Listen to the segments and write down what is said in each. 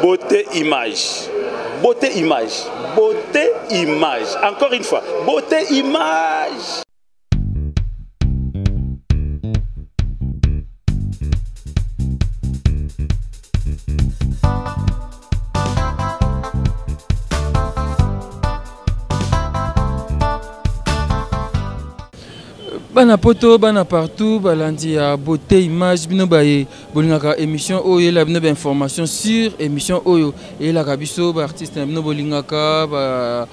beauté image. Beauté image. Beauté image. Encore une fois, beauté image. Bana poto, bana partout, balandi à beauté image, bino baye, bolingaka émission oyo la bino ba information sur émission oyo et la kabiso ba artiste bino bolingaka ba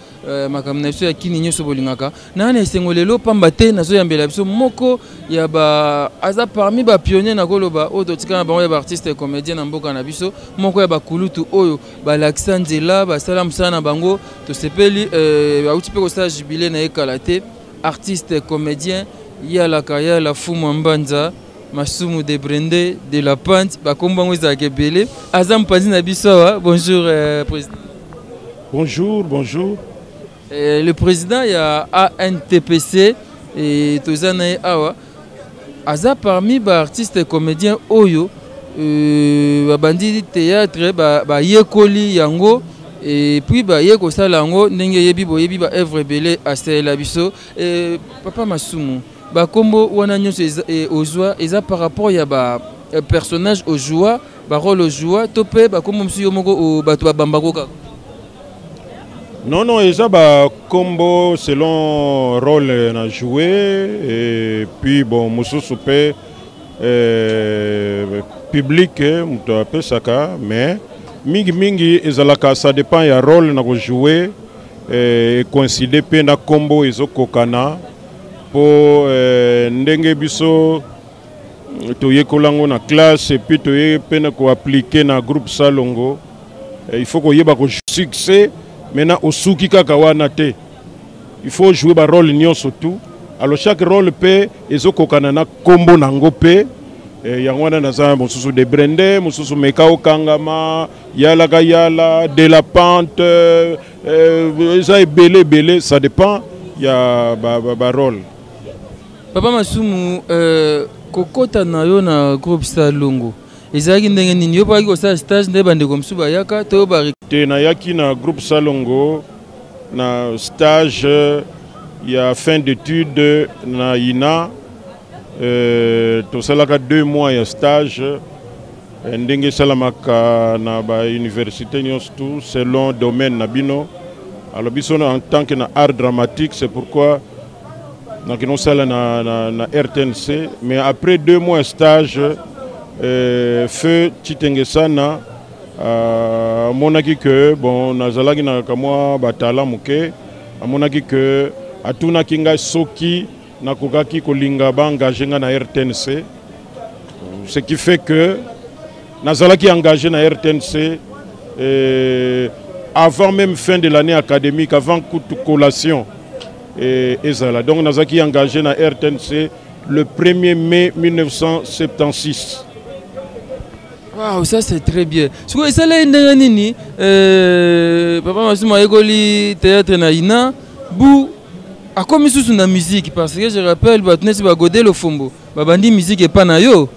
makamna biso ya kini nyoso bolingaka. Na esengolelo pambate nazo yambela biso moko ya ba aza parmi ba pionnier na koloba oyo totika na bango ya ba artiste comédien na mboka na biso, moko ya ba kulutu oyo ba Alexandela ba salam sana bango to sepeli ba uti pe ko sa jubilé na ekalate artiste comédien Yalaka Yala Fumu Mbanza Masumu de Brende de la Pente Bakombango Zakebele Azam Pazina Bissawa. Bonjour président. Bonjour, bonjour. Le président il y a ANTPC et Tozana Awa Aza parmi les artistes et comédiens Oyo bandi théâtre ba yekoli yango et puis ba yeko salango ndenge yebi boyebi ba œuvre belé asela biso papa Masumu ba kombo wana nyonso ozwa eza par rapport ya ba personnage au joie ba rôle au joie topé ba kombo msuyo moko bato ba bambako ka. Non, eza ba kombo selon rôle na joué et puis bon mususu pe public muto apesaka mais mingi ezalaka ça dépend ya rôle na ko jouer et coïncider pe na kombo ezokokana po ndenge biso toyekolango na classe et puis toye pe na ko appliquer na groupe Salongo il faut ko yeba ko succès maintenant osuki kaka wana te il faut jouer ba rôle nyonso tout alors chaque rôle pe ezokokana na kombo nango pe Yangwana naza mususu de Brende, mususu Mekao Kangama, Yalaka Yala, de la Pente, ça est belé, ça dépend, il y a ba rôle. Papa Masumu, kokota na yo na groupe Salongo. Ezaki ndenge nini yo pa ko sa stage nde bande comme suba yaka to bari. Te na yaki na groupe Salongo na stage il y a fin d'études na INA. Tout ça là 2 mois de stage ndenge salamaka na ba université tout selon domaine nabino alors biso en tant que na art dramatique c'est pourquoi donc non sala na RTNC mais après 2 mois de stage feu Chitengessana monaki que bon nazalaki na kamwa batala muke amonaki que atuna kinga soki nakokaki kolinga ba engagé na RTNC ce qui fait que nazalaki engagé na RTNC avant même fin de l'année académique avant toute collation ezala donc nazalaki engagé na RTNC le 1er mai 1976. Wow, ça c'est très bien. Ce que ça là ndenge nini papa Masumu ekoli théâtre na ina bu a comme sous la musique parce que je rappelle batnesi ba godé le fombo babandi musique et pas na yo.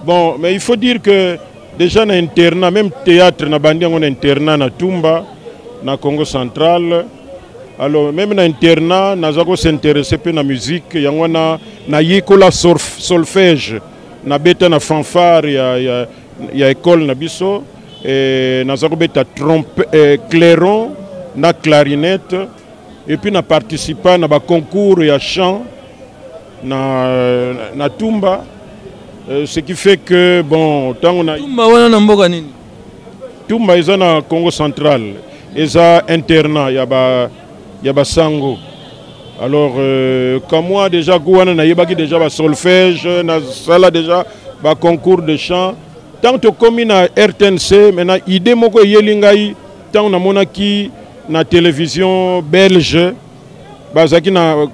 Bon, mais il faut dire que déjà na internat même théâtre na bandi on internat na Tumba na Congo central. Alors même na internat nazako s'intéresser pe na musique yango na yekola solfège na beta na fanfare ya école na biso et nazako beta trompe clairon na clarinette et puis na participé na ba concours et à chant na Tumba ce qui fait que bon tant on a Tumba wana na mboka nini Tumba eza na Congo central eza internat ya ba sango alors comme moi déjà gouana na yebaki déjà ba solfège na sala déjà ba concours de chant tant que comme na RTNC maintenant idée moko yelingai tant na monaki na télévision belge bazaki na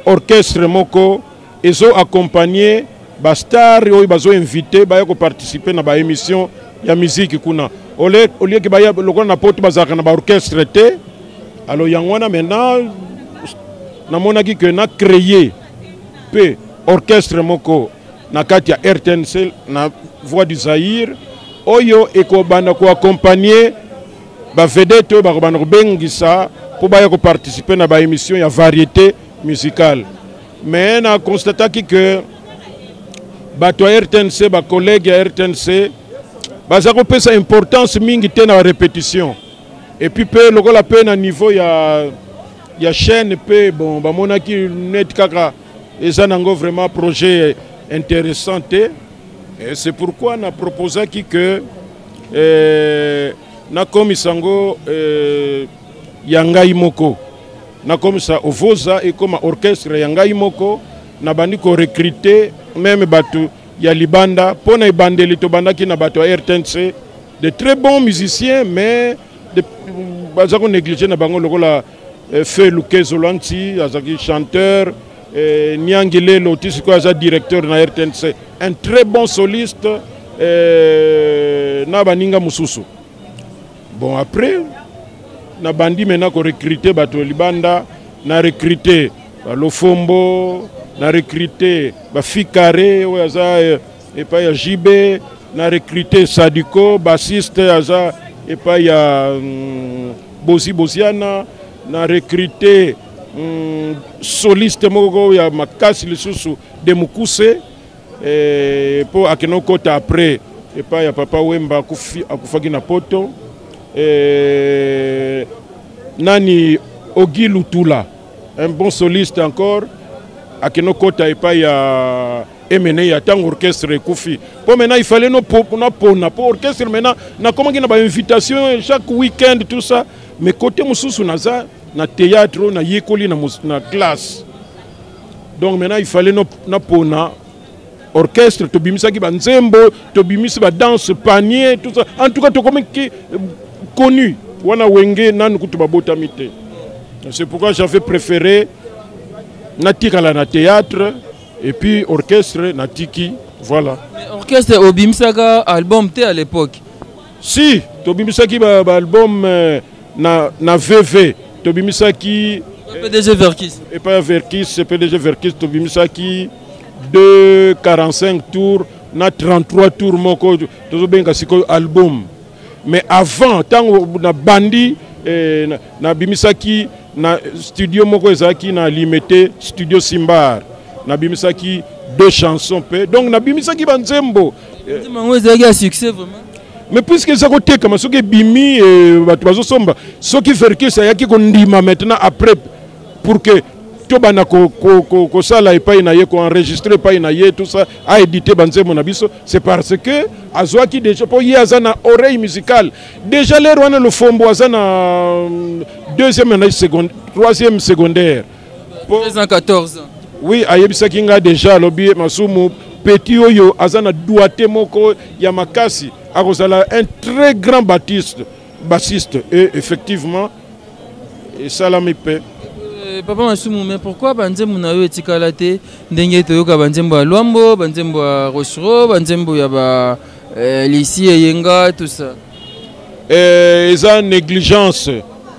orchestre moko ezo accompagné ba star oyo bazo invité ba ko participer na ba émission ya musique kuna au lieu que ba ya lokona na poto bazaka na ba orchestre te alors yangwana maintenant na monaki que na créer pe orchestre moko na kati ya RTNC na Voix du Zaïre oyo ekobanda ko accompagner ba vedette ba kobanda bengisa pour ba ko participer na ba émission ya variété musicale. Mais na constataki que bato ya RTNC ba collègue ya RTNC baza ko pesa importance mingi te na répétition. Et puis pe lokola pe na niveau ya chaîne pe bon ba monaki net kaka eza nango vraiment projet intéressant. Et c'est pourquoi on a proposé que na komisango Yangai Moko na komisa Ovoza et comme orchestre Yangai Moko na bandi ko recruter même batu ya libanda pona ibandeli to bandaki na batu RTNC de très bons musiciens mais de bazako négliger na bango lokola Feu Lukezo Lanti azaki chanteur Niangile Lotis ko aza directeur na RTNC un très bon soliste na baninga mususu. Bon après na bandi maintenant ko recruter bato libanda na recruter Lofombo na recruter ba Fikare ou aza et pas ya JB na recruter Sadiko bassiste aza et pas ya Bosi Bosiana na recruter soliste moko ya makasi lisusu de Mukuse pour akeno kota après et pas ya papa Wemba akufaki na poto nani Ogi Lutula un bon soliste encore akeno kota et pas ya MNE ya tant orchestre Koufi. Pour maintenant il fallait no pour orchestre maintenant na comment na ba invitation chaque week-end tout ça mais côté mususu naza na théâtre na yekoli na classe. Donc maintenant il fallait no pona orchestre to bimisa ki banzembo to bimisa ba danse panier tout ça en tout cas to comme qui connu wana wenge nanu kutuba botamite. C'est pourquoi j'avais préféré natikala na théâtre et puis orchestre natiki voilà. Mais orchestre obimisaka album te à l'époque. Si to bimisaki ba album na VV to bimisaki PDG Verkis et pas Verkis c'est PDG Verkis to bimisaki 2:45 tours na 33 tours moko to benga siko album. Mais avant tant na bandi na bimisaki na studio moko ezaki na limité studio Simbar na bimisaki 2 chansons pe donc na bimisaki banzembo mango ezaki à succès vraiment. Mais puisque ça côté comme ce que bimi batu bazo somba ce qui fait que ça yaki ko ndima maintenant après pour que to bana ko sala epai na ye ko enregistrer epai na ye tout ça a édité banzembo na biso c'est parce que azwaki déjà pour y azana oreille musicale déjà les wana le fombo azana deuxième année secondaire troisième secondaire 14 ans. Oui ayebisa kinga déjà lobby masumu petit oyo azana douate moko ya makasi akozala un très grand bassiste et effectivement et salamipe. Papa Masumu, mais pourquoi banzembo na yo etikala te ndenge toyoka banzembo ya Luambo, banzembo ya Rochero, banzembo ya ba Lissi Yenga tout ça? Ils ont négligence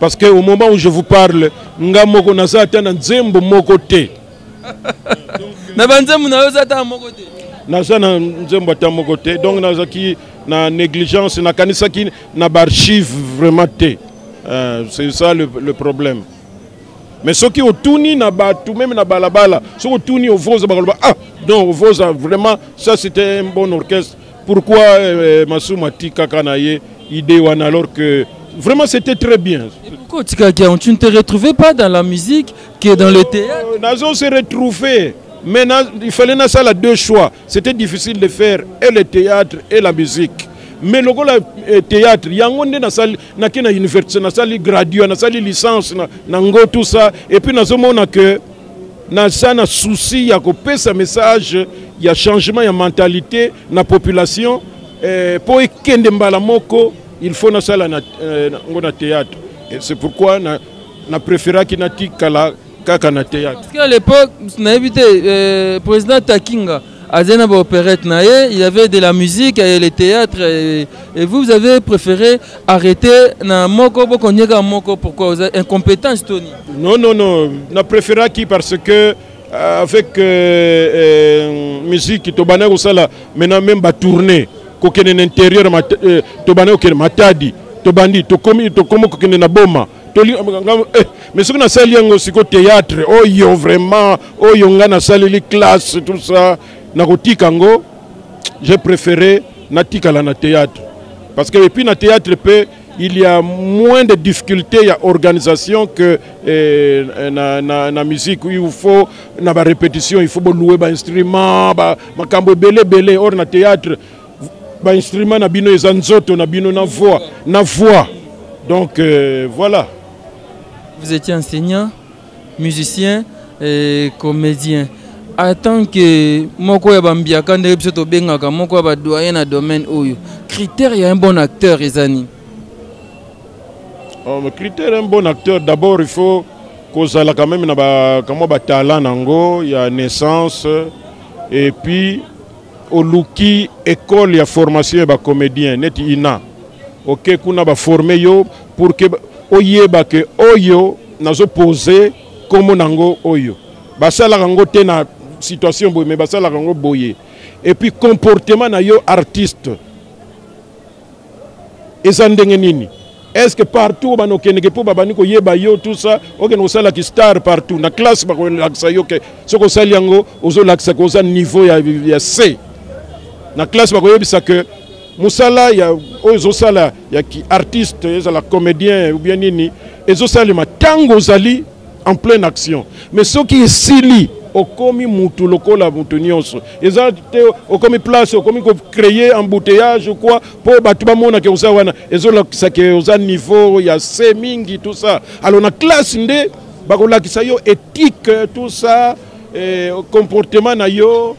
parce que au moment où je vous parle nga moko naza ta na nzembo moko te. Na banzembo na yo za ta moko te. Naza na nzembo ta moko te donc naza ki na négligence na kanisa ki na archive vraiment te. C'est ça le problème. Mais ceux qui ont tourné na tout même na balabala, ceux qui ont tourné au Voza ah donc au Voza vraiment ça c'était un bon orchestre. Pourquoi Masuma Tika Kanaye idée alors que vraiment c'était très bien. Et pourquoi tu ne te retrouvais pas dans la musique que dans le théâtre? Nazo se retrouvé mais il fallait na ça la deux choix. C'était difficile de faire et le théâtre et la musique. Mais le théâtre, il y a une université, il y a gradué, il y a licence, tout ça. Et puis, nous avons que un souci, il y a un message, il y a changement, il y a mentalité, la population. Pour que il faut un théâtre. C'est pourquoi on a préféré qu'il y ait un théâtre. Parce qu'à l'époque, le président Takinga, il y avait de la musique et le théâtre et vous avez préféré arrêter na moko moko pourquoi vous êtes incompétent Tony? Non on a préféré qui parce que avec musique to bana ko sala maintenant même ba tourner kokene na intérieur tobana okene matadi tobandi tokomi kokene na boma mais ce qu'on a sali yango siko théâtre oyo vraiment oyo nga na sali li classe tout ça na kotika ngo j'ai préféré natika la na théâtre parce que et puis na théâtre il y a moins de difficultés, il y a organisation que na musique où il faut na ba répétition, il faut louer ba instrument, ba makambo belé or na théâtre ba instrument na bino ezanzoto na bino na voix. Donc voilà. Vous étiez enseignant, musicien et comédien. En tant que moko ya bambiaka ndenge biso to bengaka moko ya ba doyen na domaine oyo. Critère ya un bon acteur ezani. Le critère un bon acteur, d'abord il faut qu'on ait quand même un talent, il y a naissance, et puis au Luki école, il y a formation de comédien, net ina. Ok, qu'on a formé yo pour que oyeba que oyo nazo poser comme nango oyo. Basala nango te na situation boye, mais basala nango boye. Et puis comportement na yo artiste. Ezandenge nini? Est-ce que partout on a pour babaniko yeba yo tout ça ok no sala ki star partout na classe ba ko laksa yo ke soko sali yango ozo laksa ko za niveau ya C na classe ba ko yebisa que musala ya ozo sala ya ki artiste ya la comédien ou bien nini ezo sali matango zali en pleine action mais ce qui est sili okomi mutu lokola mutu nyonso ezate okomi place okomi ko créer embouteillage ou quoi pour batu ba mona ke oza wana ezola ke oza niveau ya C mingi tout ça alors na classe nde bakola kisa yo éthique tout ça comportement na yo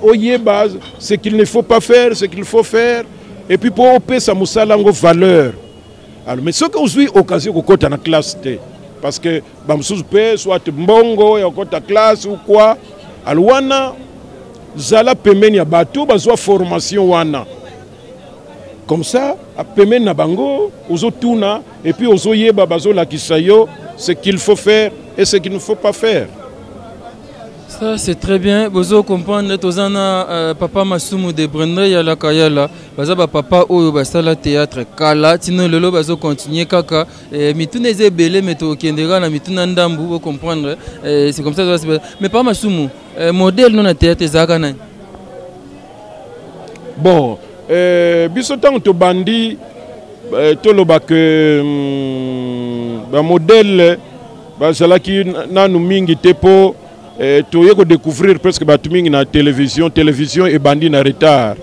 oyeba ce qu'il ne faut pas faire ce qu'il faut faire et puis pour opé sa musala ngo valeur alors mais ce que aujourd'hui occasion ko kota na classe te parce que bamsous pe soit mbongo ya kota classe ou quoi alwana zala pemeni ya bato bazwa formation wana comme ça a pemeni na bango ozo tuna et puis ozo yeba bazo la kisayo ce qu'il faut faire et ce qu'il ne faut pas faire. Ça c'est très bien. Bozo comprendre tozana papa Masumu de Brenda yala kayala baza ba papa oyo basala théâtre kala tino lelo bazo continuer kaka mituna ezebele meto kendera na mituna ndambu vous comprendre c'est comme ça mais papa Masumu modèle non na théâtre zaka nani. Bon biso tango to bandi toloba que ba modèle bazala ki nanu mingi tepo tu as découvrir presque batuming na télévision et bandi na retard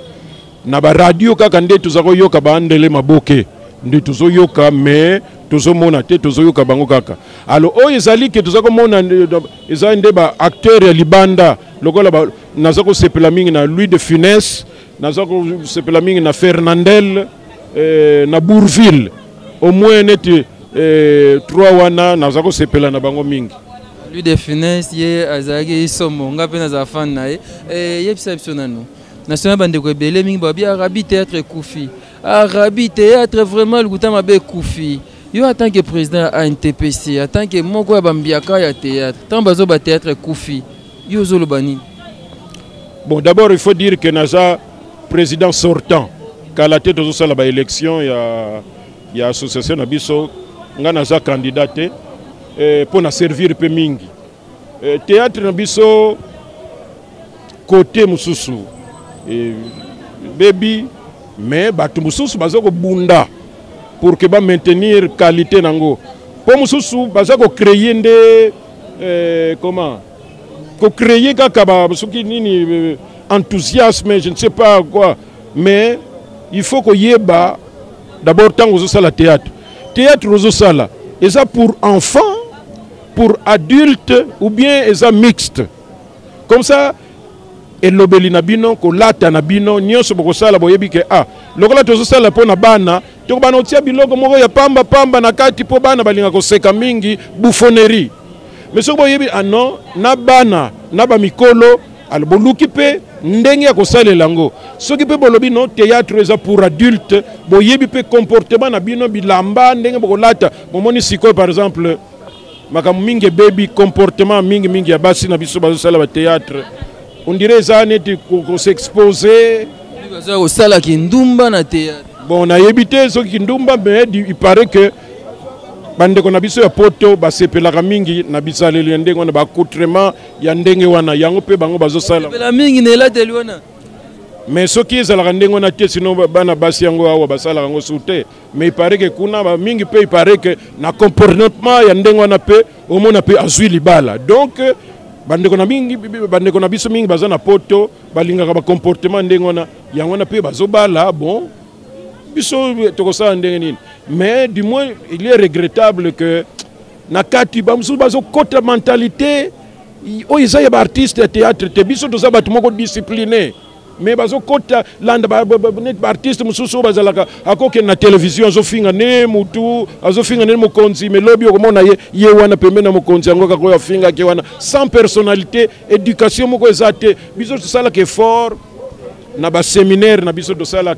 na ba radio kaka nde tuzako yoka bandele maboke nde tuzo yoka mais tuzo mona te tuzo yoka bango kaka alors o ezali ke tuzako mona ezali nde ba acteur ya libanda lokola ba nazako sepela mingi na Louis de Funès nazako sepela mingi na Fernandel na Bourville au moins neti 3 wana nazako sepela na bango mingi. Lui de finesse ye azaki somo ngape na za fan na ye exceptionnellement national bande ko belé mingi ba bi arabi théâtre koufi arabi théâtre vraiment le gouta mabe koufi yo en tant que président à NTPC en tant que moko ya bambiaka ya théâtre tant bazo ba théâtre koufi yo zo lo bani. Bon d'abord il faut dire que naza président sortant qu'à la tête de ça la élection il y a association na biso nga naza candidat pour na servir peu mingi théâtre na biso côté mususu baby mais batu mususu bazako bunda pour que ba maintenir qualité nango pour mususu bazako créer ndé comment ko créer kaka ba soki nini enthousiasme je ne sais pas quoi mais il faut que yeba d'abord tango zo sala théâtre zo sala et ça pour enfants pour adultes ou bien eza mixte comme ça et lobeli na bino ko lata na bino nyonso boko sala boyebi ke lokola tozo sala pona bana to bana otia biloko moko ya pamba na kati po bana balinga ko seka mingi bouffonnerie mais soko boyebi non na bana na ba mikolo al boluki pe ndenge ya ko salela ngo soki pe bolobi no théâtre eza pour adultes boyebi pe comportement na bino bilamba ndenge boko lata momoni siko par exemple makam mingi baby comportement mingi ya basi na biso bazo sala ba théâtre on dirait ça neti ko s'exposer au sala kindumba na théâtre. Bon, on a évité ce kindumba, mais il paraît que bande ko na biso ya poto ba sepelaka mingi na bisaleli ndenge wana ba coutrement ya ndenge wana yango pe bango bazo sala. Sepela mingi na la teliwana. Mais ce qui est à la rendez-vous sinon bana basi yango awa basala yango souté. Mais il paraît que kuna ba mingi pe il paraît que na comportement ya ndenge wana pe au moins pe azui libala. Donc bande ko na biso mingi bazana poto balinga ba comportement ndenge wana yango wana pe bazo bala bon. Mais du moins, il est regrettable que Nakati Bamsou Bazo côté mentalité, ils sont artistes de théâtre, ils sont disciplinés. Mais Bazo côté artiste Moussou Bazalaka, à quoi que la télévision, ils ont fait un moutou, ils ont fait un mokonzi, mais lobby au monde y a pemena mokonzi, sans personnalité, éducation moko ezate, biso tout ça là qui est fort, na ba séminaire na biso tout ça là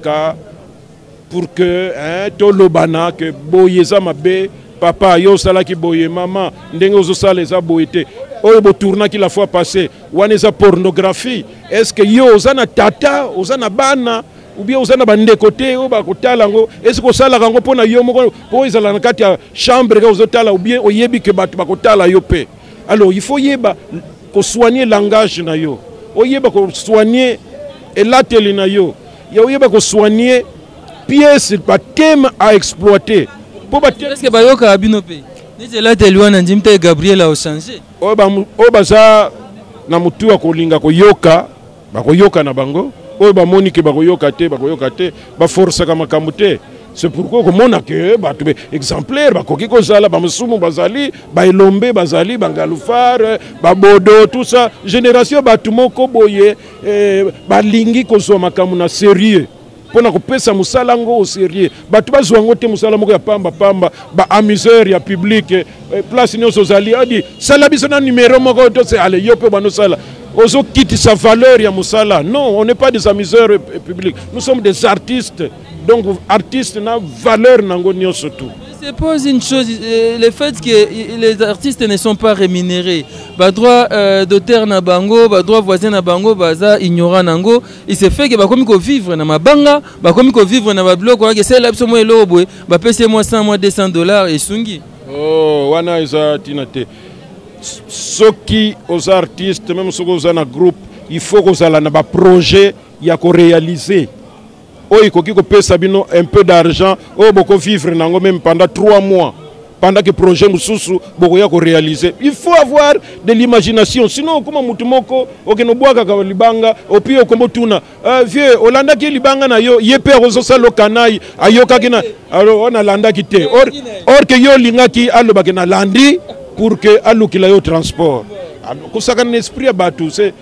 pour que tolobana que boyeza mabe papa yo sala ki boye maman ndenge ozo sala eza boyete oyo bo tourna ki la fois passée wana eza pornographie est-ce que yo ozana tata ozana bana ou bien ozana bande côté o ba kotala ngo est-ce que osala ngo pona yo moko po ezala na kati ya chambre ka ozotala ou bien oyebi ke batu bakotala yo pe alors il faut yeba ko soigner langage na yo oyeba ko soigner elateli na yo ya oyeba ko soigner pièce pas thème à exploiter pour est-ce que bayoka abinope ni là teliwana ndimte Gabriel a changé obaza na mutu akolinga koyoka bakoyoka na bango oyo bamoni ke bakoyoka te ba force kama kamute c'est pourquoi comme on a que ba exemplaire ba koki kozala ba musumu bazali ba elombe bazali bangalufar ba bodo tout ça génération ba tumoko boye ba lingi kozwa makamu na sérieux pona kopesa musala ngo au sérieux batu bazwango te musala moko ya pamba ba amuseur ya public place nyonso zali adi sala biso na numéro moko to c'est allez yo pe bano sala ozo quitte sa valeur ya musala non on n'est pas des amuseurs publics nous sommes des artistes donc artistes na valeur nango nyonso tout. Je pose une chose, le fait que les artistes ne sont pas rémunérés, bah droit d'auteur na bango, bah droit voisin na bango, baza ignorant nango, il se fait que bah comme il vivre na mabanga, bah comme il vivre na bloc, que c'est là moi lobo, bah payer moi 100 moi $200 et sungi. Oh, wana isa tinate. Ceux qui aux artistes même ceux qui ont un groupe, il faut qu'ils aient un projet ya ko réaliser. Oh, il faut que vous un peu d'argent, oh, beaucoup vivre même pendant 3 mois, pendant que le projet Moussoussou beaucoup réaliser. Il faut avoir de l'imagination, sinon comment mutumoko, ok no bois kaka libanga, au pire comme tuna, vieux, Olanda qui libanga na yo, yepe ozosa lo kanai, ayoka kina, alors on a landa qui te, or que yo linga qui allo bakena landi pour que allo qui la yo transport. Ko saka un esprit abatu, c'est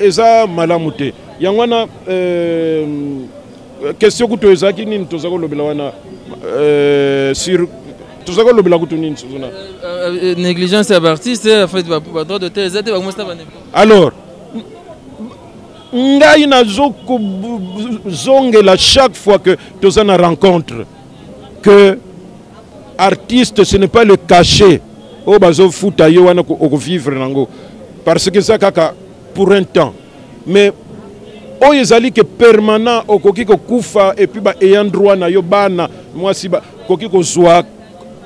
eza malamute. Yangwana question que tu as dit ni tu zako lobela wana sur tu zako lobela kutu ni suzuna négligence à artiste en fait ba droit de terre zate ba mosta ba alors ngai na zoko zongela chaque fois que tu as une rencontre que artiste ce n'est pas le cachet o bazo futa yo wana ko vivre nango parce que ça kaka pour un temps mais oyo ezali que permanent okoki kokufa et puis ba ayant droit na yo bana moi si ba koki kozwa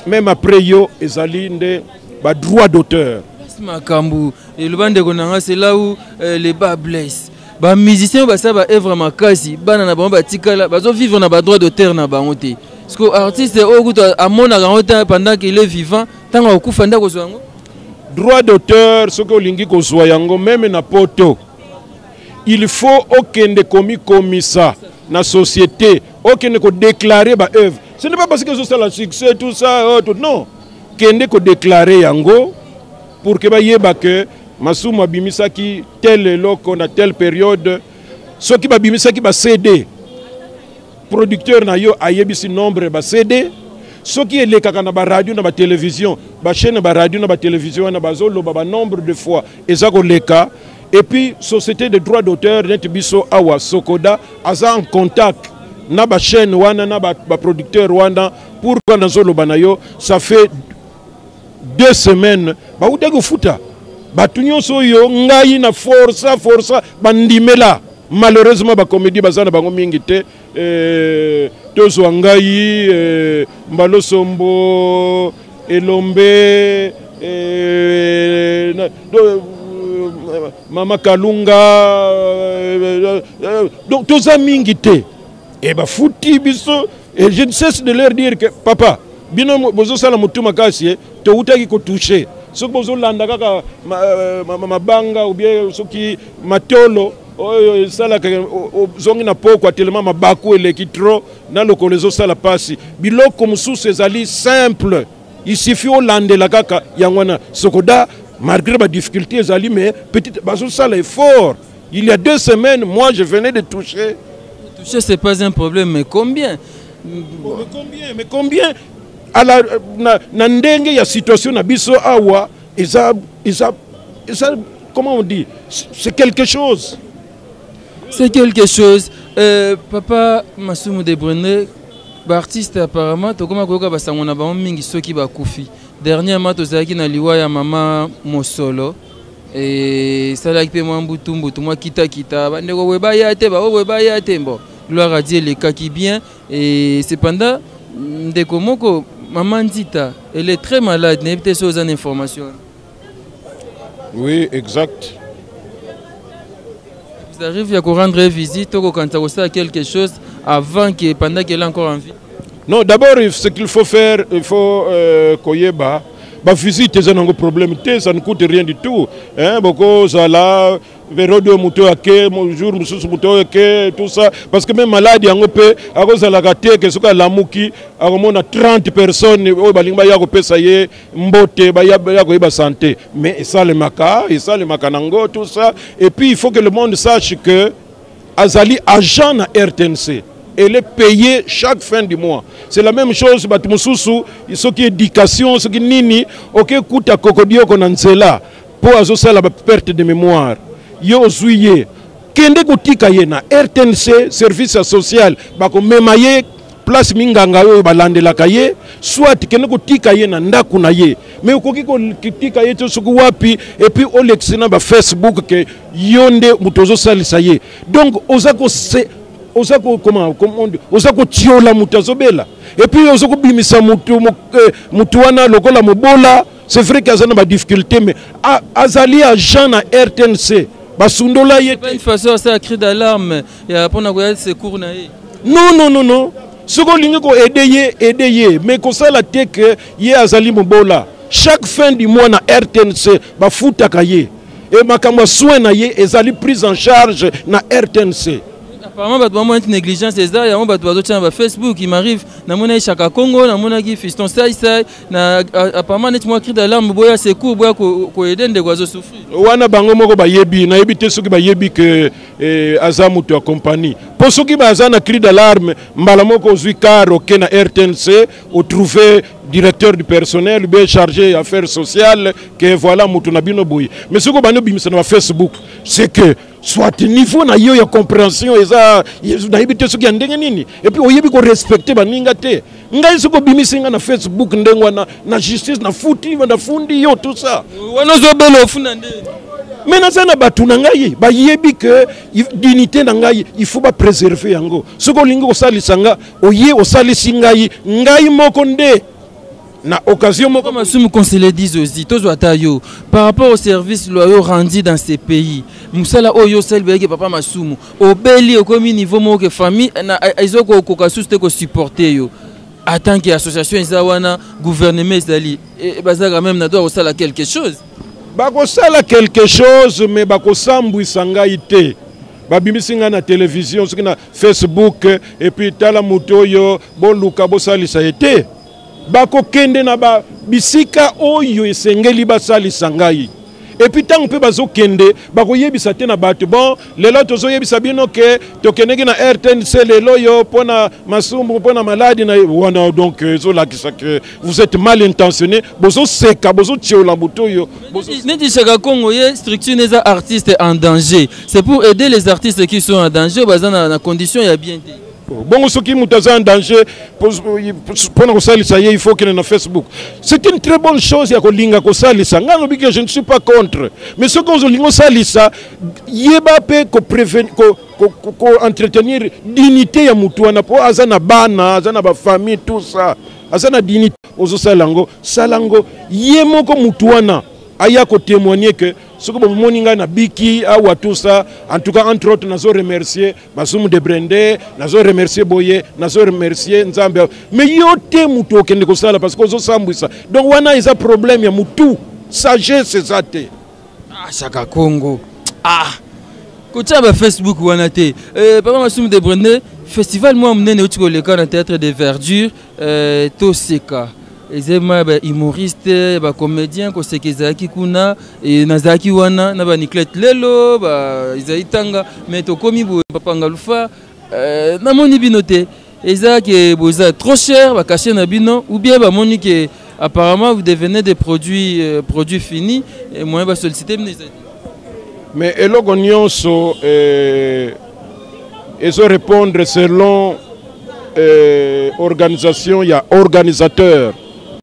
même après yo ezali nde ba droit d'auteur makambu et le bande konanga c'est là où les bas blessent ba musicien ba ça ba œuvre makasi bana na bango ba tikala bazo vivre na ba droit d'auteur na bango te parce que artiste okuto amona gango pendant qu'il est vivant tanga okufa nda kozwa ngo droit d'auteur ce que olingi kozwa yango même na poto. Il faut aucun de commis ça dans la société, aucun de déclarer ba œuvre. Ce n'est pas parce que c'est le succès, tout ça, tout, non. Aucun de déclarer yango pour que ba yeba que Massouma bimisa ki tel loco na telle période, ce qui ba bimisa ki ba CD. Producteur na yo ayebisi nombre ba CD. Ce qui est le kaka na ba radio na ba télévision, ba chaîne ba radio na ba télévision na ba zolo ba nombre de fois ezako leka. Et puis, société de droits d'auteur, Netbiso Awa Sokoda, a en contact na ba chaîne wana na ba producteur wana pour qu'on zolo banayo, ça fait 2 semaines. Ba udego futa. Ba tunyo so yo ngai na força bandimela. malheureusement ba comédie bazana bango mingi te tozwa ngai Mbalo Sombo Elombe Mama Kalunga donc toza mingi te et ba fouti biso et je ne cesse de leur dire que papa bino bozo sala mutuma kasi to utaki ko toucher soki bozo landa kaka mabanga ou bien soki matolo oyo sala zongi na poko tellement mabaku eleki trop na lokolo zo sala pasi biloko mususu ezali simple il suffit olandela kaka yangwana sokoda malgré ma difficulté ezali mais petite bazo sala effort. Il y a 2 semaines moi je venais de toucher. Toucher c'est pas un problème mais combien? Mais combien à la na ndenge ya situation na biso awa isa comment on dit, c'est quelque chose. C'est quelque chose. Papa Masumu de Brené, artiste apparemment, tu comment koyoka basangona ba mingi soki ba kufi. Dernièrement tozaki na liwa ya mama Mosolo et ça là pe moi mbutu moi kita bandeko weba ya te ba weba ya te bon. Gloire à Dieu, les cas qui bien. Et cependant, ndeko moko maman Ndita, elle est très malade, n'est peut-être aux informations. Oui, exact. Vous arrivez à rendre visite quand vous avez quelque chose avant que pendant qu'elle est encore en vie? Non, d'abord ce qu'il faut faire, il faut koyeba. Bah visite c'est un problème, ça ne coûte rien du tout. Hein, beaucoup ça là, vérodo muto ake, bonjour mususu muto ake, tout ça. Parce que même malade yango pe, à cause de la gâté que ce que la muki, à on a 30 personnes, oh balingba ya ko ça y est, mbote, ba ya ko ba santé. Mais ça le maka, et ça le makanango, tout ça. Et puis il faut que le monde sache que Azali agent na RTNC. Elle est payée chaque fin du mois. C'est la même chose, ce qui est éducation, ce qui est nini, ok, kuta kokodio konanzela, pour azosa la perte de mémoire. Yo zuye, kende kutika yena, RTNC, service social, bako memaye, place minganga yo balande la kaye, soit kende kutika yena ndaku na ye. Mais ukoki kutika ye to suku wapi, et puis olexena ba Facebook ke yonde mutozo salisa ye. Donc, ozako se, comment osako tiola mutazobela et puis osako bimisa mutu wana lokola mobola. C'est vrai qu'il y a des difficultés mais azali agent na RTNC basundola yete pas une façon ça cri d'alarme et après on a secours na ye. Non soko lingi ko aider ye mais ko sala te que ye azali mobola chaque fin du mois na RTNC ba futaka ye et makamwa soin na ye ezali prise en charge na RTNC. Apparemment, une négligence, c'est ça. Il y a un Facebook qui m'arrive. Il y a un Chaka Congo, il y a un Fiston Sai. Apparemment, il y a un cri d'alarme. Il y a un secours pour aider les oiseaux souffrir. Il y a un compagnie. Pour ceux qui ont un cri d'alarme, RTNC, vous trouvez directeur du personnel, bien chargé d'affaires sociales, que voilà, Moutounabino Boui. Mais ce que vous avez Facebook, c'est que soit niveau na yo ya compréhension eza naibite soki ya ndenge nini et puis oyebi ko respecter baninga te ngai soko bimisinga na Facebook ndengwa na justice na futi na fundi yo tout ça wana zo belo funa nde mais na sana batu na ngai ba yebi que dignité na ngai il faut ba préserver yango soko lingi ko salisanga oye osalisi ngai moko nde na occasion moko Masumu conseiller disent aussi par rapport aux services loyaux rendus dans ces pays musala oyo selbeke papa Masumu obeli au comme niveau mo famille na izoko ko kasuste ko supporter yo en tant qu'association izawana gouvernement ezali bazaka même na doit osala quelque chose bakosala quelque chose mais bakosambwisa ngai te babimisinga na télévision soki na Facebook et puis tala mutoyo boluka bosalisa ete bako kende na ba bisika oyo esengeli basalisa ngai et puis tant pe bazo kende bako yebisa te na bato bon lelo tozo yebisa bino ke tokeneki na RTNC lelo yo pona Masumbu pona maladi na wana donc zo la que vous êtes mal intentionné bozo seka bozo tiola butoyo neti Chaka Congo ye structure les artistes en danger c'est pour aider les artistes qui sont en danger bazana na condition ya bien. Bon, ce qui est en danger, pour ça, il faut qu'il y ait un Facebook. C'est une très bonne chose, je ne suis pas contre. Mais ce qu'on a ça, il faut entretenir dignité ya mutuana po azana bana azana ba famille tout ça azana dignité ozo salango yemoko mutuana aya ko témoigner que ce que moninga na biki awa tout ça en tout cas entre autres nazo remercier Basumu de Brende nazo remercier Boye nazo remercier Nzambe mais yote mutu okende ko sala parce que ozo sambwisa donc wana isa problème ya mutu sagesse zate Chaka Congo Kocha ba Facebook wana te papa Basumu de Brende festival moi mnene uti koleka na théâtre de verdure toseka ezema ba humoriste ba comédien ko sekezaki kuna et nazaki wana na ba Niclette lelo ba izaitanga mais to komi bo papa ngalufa na moni binote ezaki boza trop cher ba cacher na bino ou bien ba moni que apparemment vous devenez des produits finis et moi ba solliciter mais eloko nyonso ils répondre selon organisation ya organisateur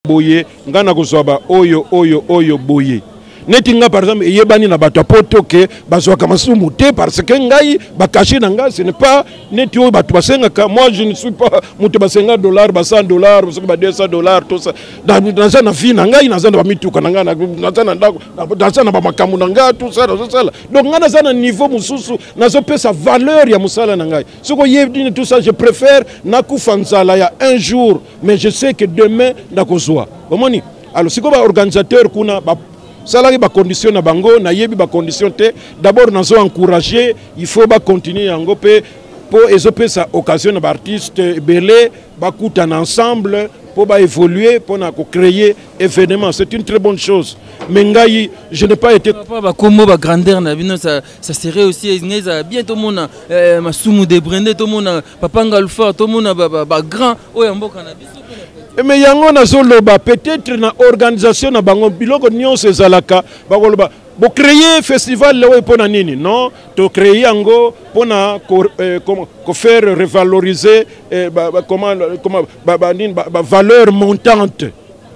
boye ngana kozwa oyo boye neti nga par exemple yebani na bato poto ke bazwa kamasumu te parce que ngai bakashi na nga ce n'est pas neti oyo bato basenga ka moi je ne suis pas mutu basenga $, ba $100 ba $200 tout ça dans na vie na ngai na zana ba mituka na nga na zana ndako dans na ba makamu na nga tout ça donc nga na zana niveau mususu nazo pesa valeur ya musala na ngai soko yebini tout ça je préfère nakufa nzala ya un jour mais je sais que demain ndakozwa bomoni alors siko ba organisateur kuna ba salari ba condition na bango na yebi ba condition te d'abord nazo encourager il faut ba continuer yango pe pour ezope sa occasion na ba artiste belé ba kutana ensemble pour ba évoluer pour na créer événement c'est une très bonne chose mais ngai je n'ai pas été ba comme ba grandeur na bino ça serait aussi ngeza bientôt mona Basumu de Brende to mona papa Ngalufa to mona ba grand oya mboka na biso. Mais yango na zoloba peut-être na organisation na bango biloko nyonso ezalaka bakoloba bo créer festival lewe pona nini non to créer yango pona ko faire revaloriser valeur montante.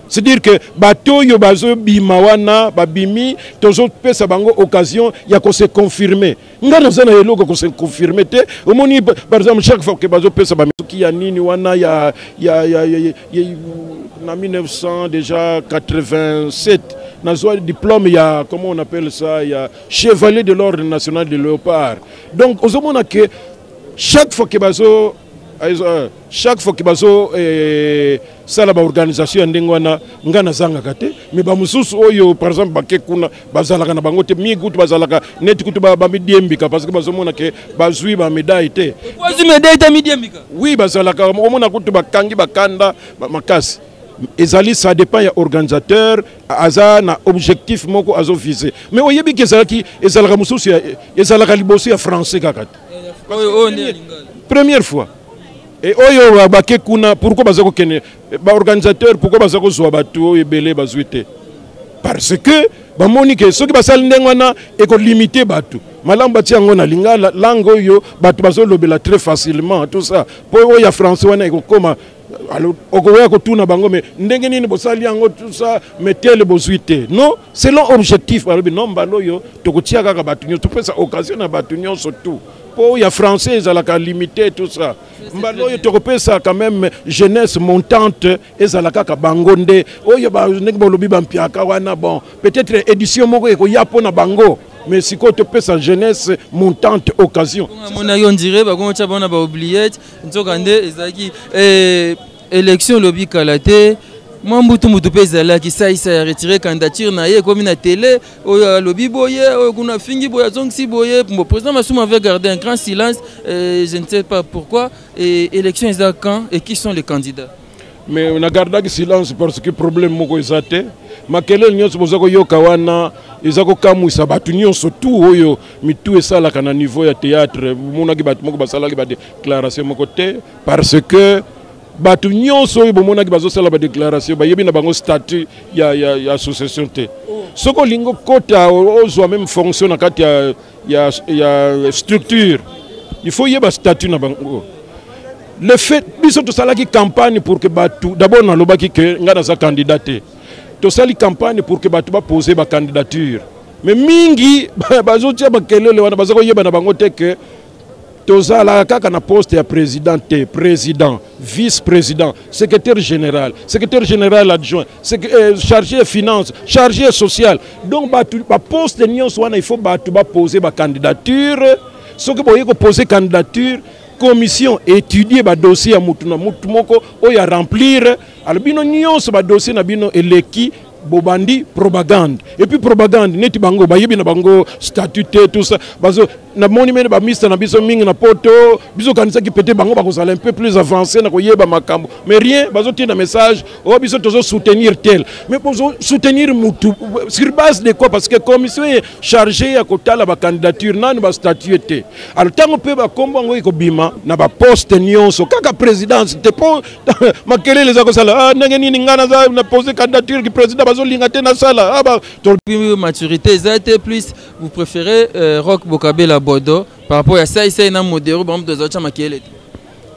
C'est-à-dire que bateau yo bazo bimawana babimi tozo pesa bango occasion ya ko se confirmer ngana zana eloko ko se confirmer te omoni par exemple chaque fois que bazo pesa ba ki ya nini wana ya na 1900 déjà 87 nazo diplôme ya comment on appelle ça ya chevalier de l'ordre national de léopard donc ozomona que chaque fois que bazo sala ba organisation ndengwana ngana zanga kate mais ba mususu oyo par exemple ba kekuna bazalaka na bango te mi kutu bazalaka net kutu ba midiembika parce que bazomona ke bazui ba médaille te bazui médaille te midiembika oui bazalaka omona kutu bakangi bakanda makasi ezali ça dépend ya organisateur aza na objectif moko azo viser mais oyebi ke ezalaka mususu ezalaka liboso ya français kakate première fois. Et oyo bake kuna pourquoi bazako kene ba organisateur pourquoi bazako zwa batu ebele bazuite parce que ba monique soki basali ndengwana e ko limiter batu malamba ti yango na lingala langue yo batu bazo lobela très facilement tout ça po oya français wana e ko koma alors okoya ko tuna bango mais ndenge nini bosali yango tout ça mettez le bozuite non selon objectif balobi non mbalo yo tokotia kaka batu nyo to pesa occasion na batu nyo surtout po ya français ezalaka limité tout ça mbalo yo tokopesa quand même jeunesse montante ezalaka ka bango nde oyo ba ndenge bolobi bampiaka wana bon peut-être édition moko eko ya pona bango mais si ko topesa jeunesse montante occasion mona yo ndire ba ko tia bona ba oubliette nzoka nde ezaki élection lobi kalate Mambutu mutu pezala ki sa ya retirer candidature na ye comme na télé oyo lobi boye oyo kuna fingi boye zonksi boye le président Basumu avait gardé un grand silence je ne sais pas pourquoi et élection est quand et qui sont les candidats mais on a gardé silence parce que problème moko ezate makele nyonso bozako yoka wana ezako kamwisa batu nyonso tout oyo mitu esalaka na niveau ya théâtre monaki batu moko basalaki ba déclaration moko te parce que batu nyonso oyo bomonaki bazosala ba déclaration bayebi na bango statut ya association te soko lingo kota ozwa même fonction na kati ya structure il faut yeba statut na bango le fait biso to sala ki campagne pour que batu d'abord na lobaki que ngana sa candidaté to sali campagne pour que batu ba poser ba candidature mais mingi bazo tia ba kelele wana bazo yeba na bango te que to sala kaka na poste ya président vice-président secrétaire général adjoint chargé de finances chargé social donc batu ba poste nyonso wana il faut batu ba poser ba candidature ce que boye ko poser candidature commission étudier ba dossier à mutumoko o ya remplir albino nyonso ba dossier na bino eleki bobandi propagande et puis propagande neti bango ba yebi na bango statut tout ça bazo na monument ba ministre na biso mingi na poto biso kanisa ki pété bango ba ko un peu plus avancé na ko yeba makambo mais rien bazo tina message o biso tozo soutenir tel mais pour soutenir mutu sur base de quoi parce que commission est chargée à kotala ba candidature nan ba statuté alors tango pe ba kombo ngo iko bima na ba poste nyonso kaka présidence te po makele les akosala ah ndenge nini ngana za na poser candidature ki président maturité, ça a été plus, vous préférez Roch Bokabela Bodo par rapport à ça, il y a un modèle,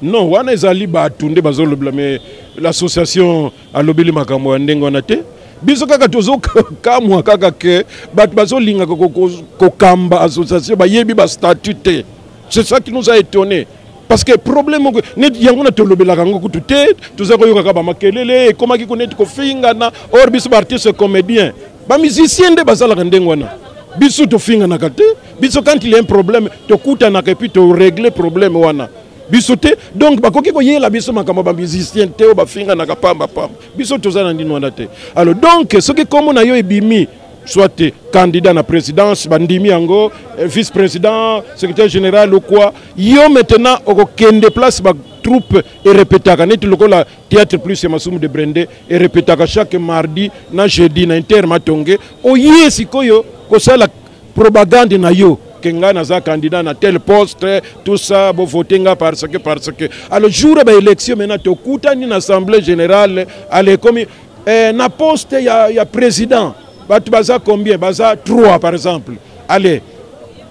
non, on est allé à Tunde Bazol, mais l'association à l'Obéli Makambo Ndengonate. Biso kaka tozo kamwa kaka ke bat bazo linga ko kamba association ba yebi ba statut. C'est ça qui nous a étonné. Parce que le problème net yango na tolobela kango kutute tuza ko yoka ba makelele koma ki konet ko finga na or biso artiste comédien ba musicien de basala kandengwana biso to finga na kate biso quand il y a un problème to kuta na et puis to régler problème wana biso te donc ba koki ko yela biso makamba ba musicien te o ba finga na kapamba pamba biso toza na ndino wana te alors donc ce qui comme na yo ebimi soit candidat à la présidence, bandimi yango, vice-président, secrétaire général ou quoi. Yo maintenant au kende place ba troupe et répétaka net le la théâtre plus Masumu de Brende et répétaka chaque mardi na jeudi na intermatonge. O yesi koyo ko sala propagande na yo kenga na za candidat na tel poste tout ça bo votenga parce que alors jour ba élection maintenant to kuta ni assemblée générale allez comme na poste ya président. Baza combien? Baza 3 par exemple. Allez,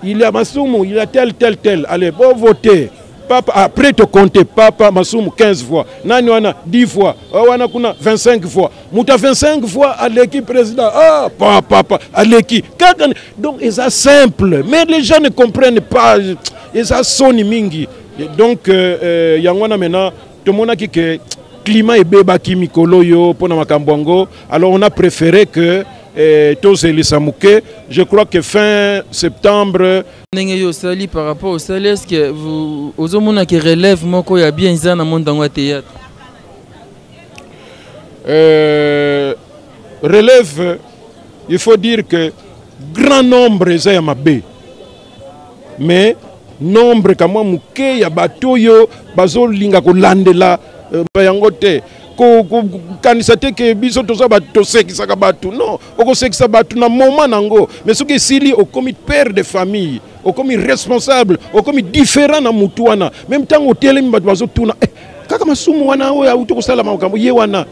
il y a Masumu, il y a tel. Allez, bon voter. Papa, après te compter, papa Masumu 15 fois. Nani wana 10 fois. Wana kuna 25 fois. Mouta 25 fois à l'équipe président. Ah, papa, à l'équipe. Donc, c'est simple. Mais les gens ne comprennent pas. Et ça sonne mingi. Donc, yangwana maintenant, tout le monde a dit que climat est béba qui mikolo yo pona makambwango. Alors, on a préféré que je crois que fin septembre. Par rapport au salaire, est-ce que vous avez qui relève moko ya bien ça dans monde dans théâtre? Relève, il faut dire que grand nombre est mabé, mais nombre comme moi muke ya batoyo bazo linga ko landela bayangote. Kanisa te ke biso toza bato sekisaka batu non oko sekisa batu na moment nango mais soki sili au comité père de famille au comité responsable au comité différent na mutu wana même temps hotel mbatu bazo tuna kaka Masumu wana oya uto kosala makambo ye wana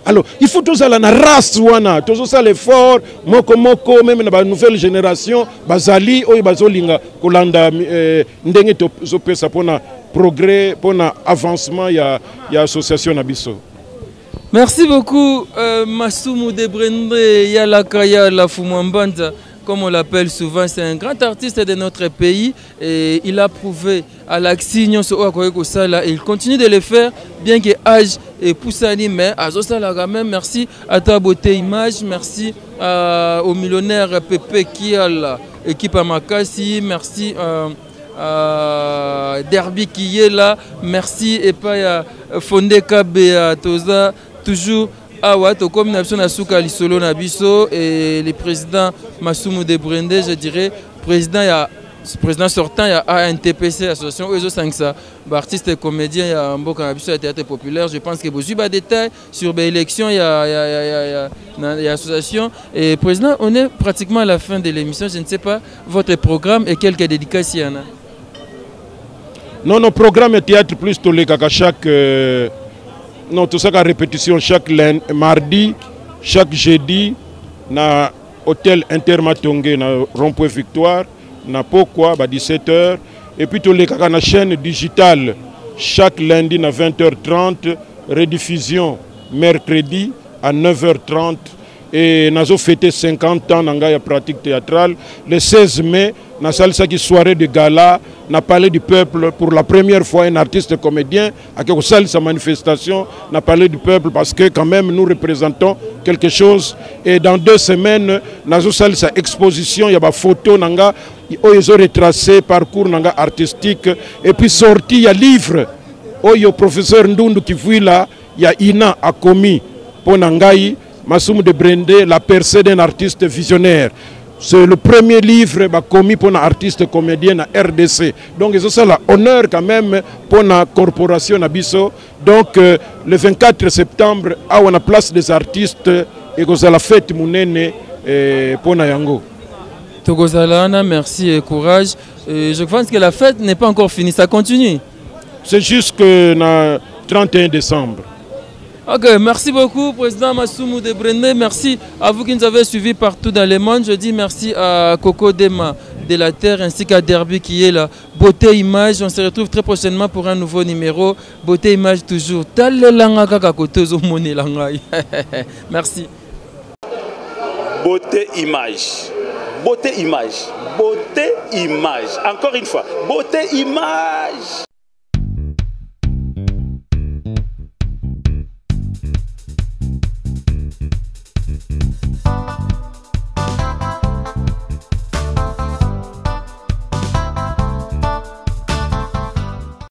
alors il faut tous aller na race wana tous ça l'effort moko même na ba nouvelle génération bazali oyo bazolinga kolanda ndenge to zo pesa pona progrès pour l'avancement il y a association Nabiso. Merci beaucoup Masumu de Brende Yalakaya la Fumambanda comme on l'appelle souvent, c'est un grand artiste de notre pays et il a prouvé à l'Axignon et il continue de le faire bien que âge et poussani mais à Zosala même merci à ta beauté image, merci au millionnaire Pepe qui a l'équipe à Makassi, merci Derby qui est là, merci et pas Fondé Kabe Toza, toujours comme nation na suka lisolo na biso et le président Masumu de Brende, je dirais président sortant il y a ANTPC association EZO 500 artistes et comédiens il y a Mboka Nabiso à théâtre populaire. Je pense que vous avez des détails sur l'élection il y a association et président on est pratiquement à la fin de l'émission. Je ne sais pas votre programme et quelques dédicaces il y en a. Non, nos programmes théâtre plus tolé kaka chaque non tout ça la répétition chaque mardi, chaque jeudi na hôtel Intermatonge na Rond-Point Victoire na pourquoi 17h et puis tolé kaka na chaîne digitale chaque lundi à 20h30, rediffusion mercredi à 9h30. Et nous avons fêté 50 ans dans la pratique théâtrale. Le 16 mai, nous avons une soirée de gala. Nous avons parlé du peuple pour la première fois, un artiste comédien. À sa manifestation, nous avons parlé du peuple parce que quand même nous représentons quelque chose. Et dans 2 semaines, nous avons une exposition. Il y a des photos ils ont retracé parcours artistique. Et puis sorti, il y a un livre. Il y a le professeur Ndundu qui vit là. Il y a Ina a commis pour Nangaï. Massoum de Brendé, la percée d'un artiste visionnaire. C'est le premier livre commis pour un artiste comédien à RDC. Donc, c'est l'honneur quand même pour la corporation Abisso. Donc, le 24 septembre, à la place des artistes, et que la fête mounene pour Yango. Togozalana, merci et courage. Je pense que la fête n'est pas encore finie, ça continue. C'est juste que le 31 décembre. Ok, merci beaucoup, Président Massoumou de Brendé. Merci à vous qui nous avez suivis partout dans le monde. Je dis merci à Coco Dema de la Terre ainsi qu'à Derby qui est là. Beauté Image, on se retrouve très prochainement pour un nouveau numéro. Beauté Image toujours. Merci. Beauté Image. Beauté Image. Beauté Image. Encore une fois, Beauté Image.